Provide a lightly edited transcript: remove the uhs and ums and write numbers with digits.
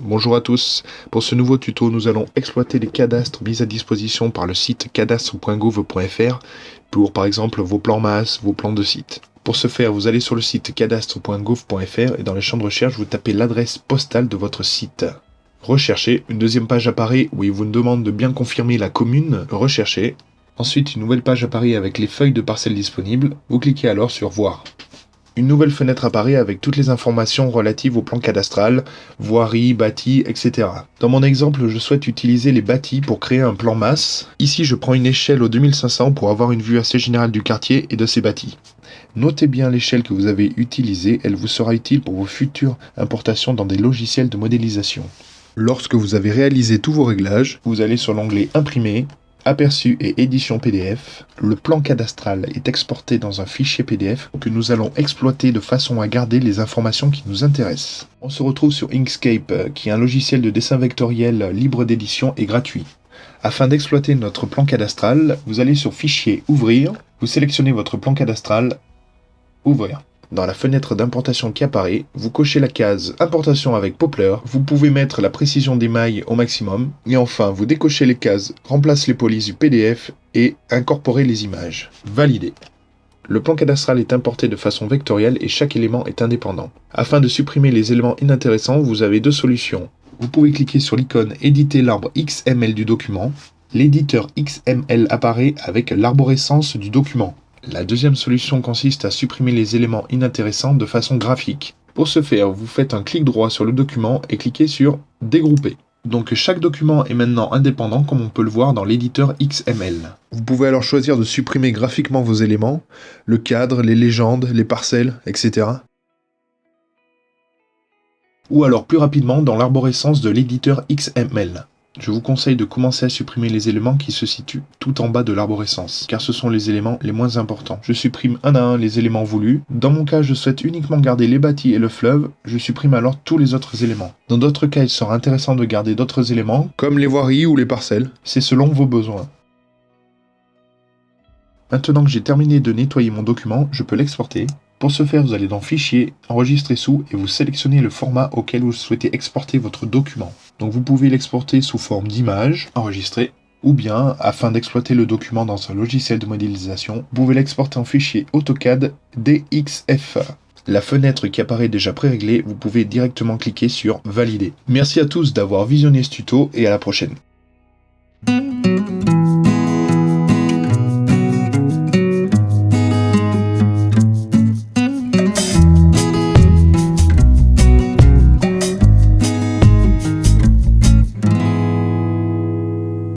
Bonjour à tous, pour ce nouveau tuto nous allons exploiter les cadastres mis à disposition par le site cadastre.gouv.fr pour par exemple vos plans masse, vos plans de site. Pour ce faire, vous allez sur le site cadastre.gouv.fr et dans les champs de recherche vous tapez l'adresse postale de votre site. Recherchez, une deuxième page apparaît où il vous demande de bien confirmer la commune, recherchez. Ensuite une nouvelle page apparaît avec les feuilles de parcelles disponibles, vous cliquez alors sur voir. Une nouvelle fenêtre apparaît avec toutes les informations relatives au plan cadastral, voirie, bâti, etc. Dans mon exemple, je souhaite utiliser les bâtis pour créer un plan masse. Ici, je prends une échelle au 2500 pour avoir une vue assez générale du quartier et de ses bâtis. Notez bien l'échelle que vous avez utilisée, elle vous sera utile pour vos futures importations dans des logiciels de modélisation. Lorsque vous avez réalisé tous vos réglages, vous allez sur l'onglet Imprimer, Aperçu et édition PDF, le plan cadastral est exporté dans un fichier PDF que nous allons exploiter de façon à garder les informations qui nous intéressent. On se retrouve sur Inkscape, qui est un logiciel de dessin vectoriel libre d'édition et gratuit. Afin d'exploiter notre plan cadastral, vous allez sur Fichier, Ouvrir, vous sélectionnez votre plan cadastral, Ouvrir. Dans la fenêtre d'importation qui apparaît, vous cochez la case Importation avec Poppler, vous pouvez mettre la précision des mailles au maximum, et enfin vous décochez les cases Remplace les polices du PDF et Incorporer les images. Validez. Le plan cadastral est importé de façon vectorielle et chaque élément est indépendant. Afin de supprimer les éléments inintéressants, vous avez deux solutions. Vous pouvez cliquer sur l'icône Éditer l'arbre XML du document. L'éditeur XML apparaît avec l'arborescence du document. La deuxième solution consiste à supprimer les éléments inintéressants de façon graphique. Pour ce faire, vous faites un clic droit sur le document et cliquez sur Dégrouper. Donc chaque document est maintenant indépendant comme on peut le voir dans l'éditeur XML. Vous pouvez alors choisir de supprimer graphiquement vos éléments, le cadre, les légendes, les parcelles, etc. Ou alors plus rapidement dans l'arborescence de l'éditeur XML. Je vous conseille de commencer à supprimer les éléments qui se situent tout en bas de l'arborescence, car ce sont les éléments les moins importants. Je supprime un à un les éléments voulus. Dans mon cas, je souhaite uniquement garder les bâtis et le fleuve, je supprime alors tous les autres éléments. Dans d'autres cas, il sera intéressant de garder d'autres éléments, comme les voiries ou les parcelles. C'est selon vos besoins. Maintenant que j'ai terminé de nettoyer mon document, je peux l'exporter. Pour ce faire, vous allez dans Fichier, Enregistrer sous et vous sélectionnez le format auquel vous souhaitez exporter votre document. Donc vous pouvez l'exporter sous forme d'image, enregistrée, ou bien, afin d'exploiter le document dans un logiciel de modélisation, vous pouvez l'exporter en fichier AutoCAD DXF. La fenêtre qui apparaît déjà préréglée, vous pouvez directement cliquer sur Valider. Merci à tous d'avoir visionné ce tuto et à la prochaine.